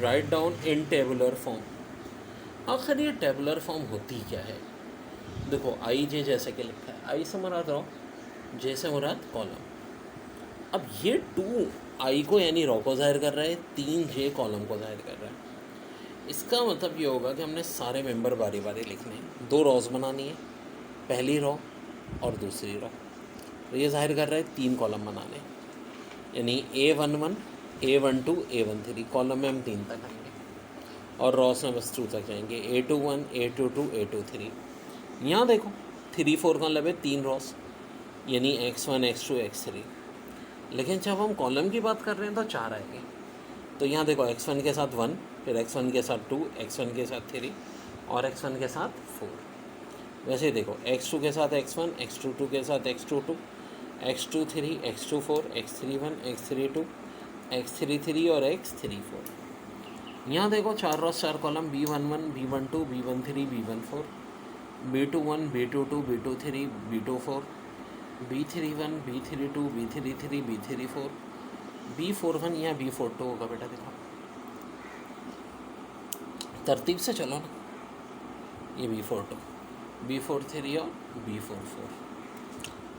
Write down in tabular form. आखिर ये tabular form होती क्या है? देखो आई जे जैसे कि लिखा है, आई से मुराद रो, जे से मुराद कॉलम। अब ये 2 आई को यानी रो को ज़ाहिर कर रहा है, 3 जे कॉलम को ज़ाहिर कर रहा है। इसका मतलब ये होगा कि हमने सारे मेंबर बारी बारी लिखने हैं। 2 रोज़ बनानी है, पहली रो और दूसरी रो। तो ये ज़ाहिर कर रहा है 3 कॉलम बनाने, यानी A11, A12, A13 कॉलम में हम 3 तक आएंगे और रॉस में बस 2 तक जाएंगे, A21, A22, A23। यहाँ देखो 3 4 का मतलब है 3 रॉस, यानी X1, X2, X3। लेकिन जब हम कॉलम की बात कर रहे हैं तो 4 आएंगे। तो यहाँ देखो X1 के साथ 1, फिर X1 के साथ 2, X1 के साथ 3 और X1 के साथ 4। वैसे ही देखो X2 के साथ X1, X22 के साथ X22, X23, X24, X31, X32, X33 और X34। यहाँ देखो 4 Ross 4 column, B11, B12, B13, B14, B21, B22, B23, B24, B31, B32, B33, B34, B41 या B42 होगा बेटा। देखो तरतीब से चलो ना, ये B42, B43 और B44।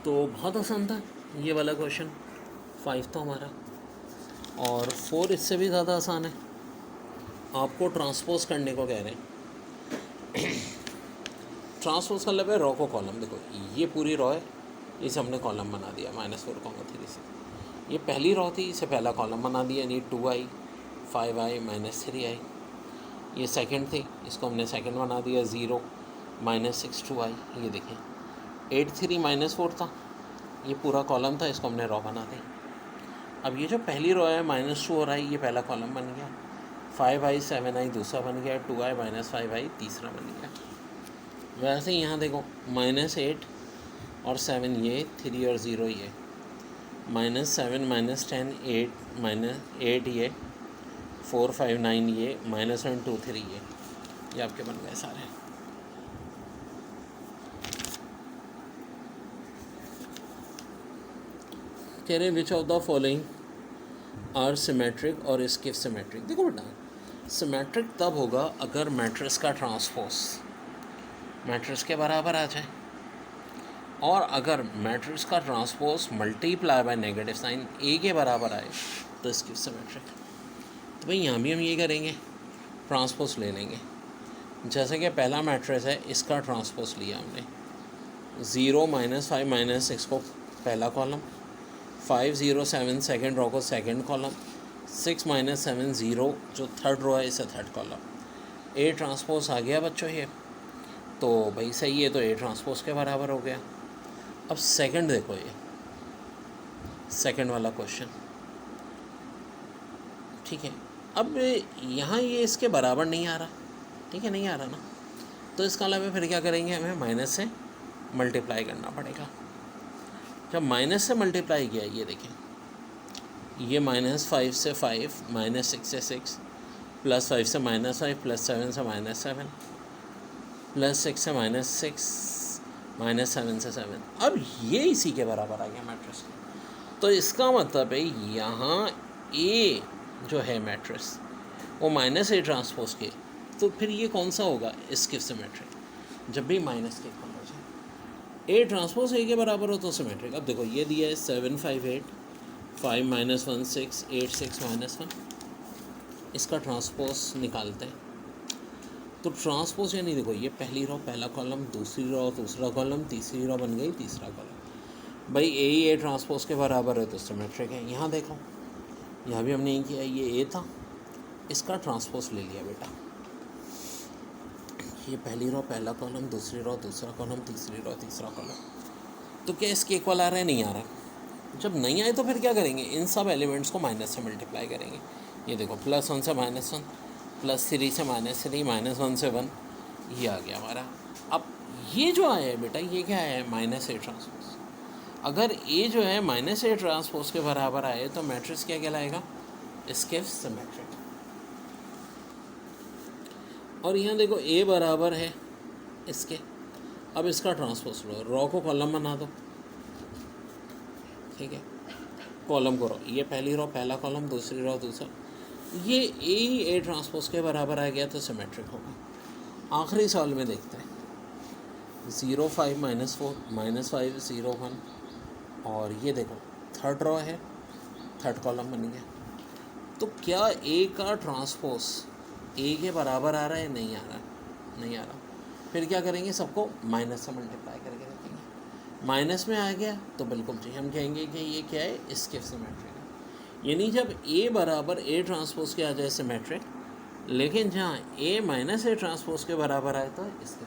तो बहुत आसान था ये वाला क्वेश्चन 5 तो हमारा, और 4 इससे भी ज़्यादा आसान है। आपको ट्रांसपोज करने को कह रहे हैं। ट्रांसपोज का मतलब है रो को कॉलम। देखो ये पूरी रो है, इसे हमने कॉलम बना दिया -4, 3 से। ये पहली रो थी, इसे पहला कॉलम बना दिया, यानी 2i, 5i, -3i। ये सेकंड थी, इसको हमने सेकंड बना दिया, 0, -6, 2i। ये देखें 8 3 -4 था, ये पूरा कॉलम था, इसको हमने रो बना दी। अब ये जो पहली रो है -2 और i, ये पहला कॉलम बन गया, 5i 7i दूसरा बन गया, 2i -5i तीसरा बन गया। वैसे ही यहाँ देखो -8 और 7 ये, 3 और 0 ये, -7 -10 8 ये, 4 5 9 ये, -1 2 3 ये आपके बन गए सारे। कह रहे which of the following are symmetric और इसके सिमेट्रिक। देखो बेटा सिमेट्रिक तब होगा अगर मैट्रिक्स का ट्रांसपोज मैट्रिक्स के बराबर आ जाए, और अगर मैट्रिक्स का transpose multiply by negative sign A के बराबर आए तो इसकी सिमेट्रिक। तो भाई यहाँ भी हम ये करेंगे, ट्रांसपोज ले लेंगे। जैसे कि पहला मैट्रिक्स है, इसका ट्रांसपोज लिया हमने, 0 -5 -6 को पहला कॉलम, 5 0 7 सेकेंड रो को सेकेंड कॉलम, 6 -7 0 जो थर्ड रो है इसे थर्ड कॉलम। ए ट्रांसपोज आ गया बच्चों ये, तो भाई सही है, तो ए ट्रांसपोज के बराबर हो गया। अब सेकंड देखो, ये सेकंड वाला क्वेश्चन, ठीक है। अब यहाँ ये इसके बराबर नहीं आ रहा, ठीक है, नहीं आ रहा ना, तो इसका अलावा फिर क्या करेंगे, हमें माइनस से मल्टीप्लाई करना पड़ेगा। जब माइनस से मल्टीप्लाई किया, ये देखें, ये -5 से 5, -6 से 6, +5 से -5, +7 से -7, +6 से -6, -7 से 7। अब ये इसी के बराबर आ गया मैट्रिक्स। तो इसका मतलब है यहाँ ए जो है मैट्रिक्स वो -a ट्रांसपोज के, तो फिर ये कौन सा होगा, इसके सिमेट्रिक। जब भी माइनस के इक्वल हो जाए, ए ट्रांसपोज ए के बराबर हो तो सिमेट्रिक। अब देखो ये दिया है 7 5 8, 5 -1 6, 8 6 -1, इसका ट्रांसपोज निकालते हैं। तो ट्रांसपोज यानी देखो ये पहली रो पहला कॉलम, दूसरी रो दूसरा कॉलम, तीसरी रो बन गई तीसरा कॉलम। भाई ए ट्रांसपोज के बराबर है तो सिमेट्रिक है। यहाँ देखो, यहाँ भी हमने ये किया, ये ए था, इसका ट्रांसपोज ले लिया बेटा, ये पहली रो पहला कॉलम, दूसरी रो दूसरा कॉलम, तीसरी रो तीसरा कॉलम। तो क्या इसके इक्वल आ रहा है, नहीं आ रहा। जब नहीं आए तो फिर क्या करेंगे, इन सब एलिमेंट्स को माइनस से मल्टीप्लाई करेंगे। ये देखो +1 से -1, +3 से -3, -1 से 1, ये आ गया हमारा। अब ये जो आया है बेटा, ये क्या है, -a ट्रांसपोज। अगर ए जो है -a ट्रांसपोज के बराबर आए तो मैट्रिक्स क्या कहलाएगा, इसके सिमेट्रिक। और यहाँ देखो ए बराबर है इसके, अब इसका ट्रांसपोज लो, रो को कॉलम बना दो, ठीक है, कॉलम को रो, ये पहली रो पहला कॉलम, दूसरी रो दूसरा, ये ए ही ए ट्रांसपोज के बराबर आ गया तो सिमेट्रिक होगा। आखिरी सवाल में देखते हैं, 0 5 -4 -5 0 1, और ये देखो थर्ड रो है, थर्ड कॉलम बन गया। तो क्या ए का ट्रांसपोज ए के बराबर आ रहा है? नहीं आ रहा, नहीं आ रहा। फिर क्या करेंगे, सबको माइनस से मल्टीप्लाई करके रखेंगे। माइनस में आ गया तो बिल्कुल ठीक, हम कहेंगे कि ये क्या है, इसके सिमेट्रिक है। यानी जब ए बराबर ए ट्रांसपोज के आ जाए सिमेट्रिक, लेकिन जहाँ ए माइनस ए ट्रांसपोज के बराबर आए तो इसके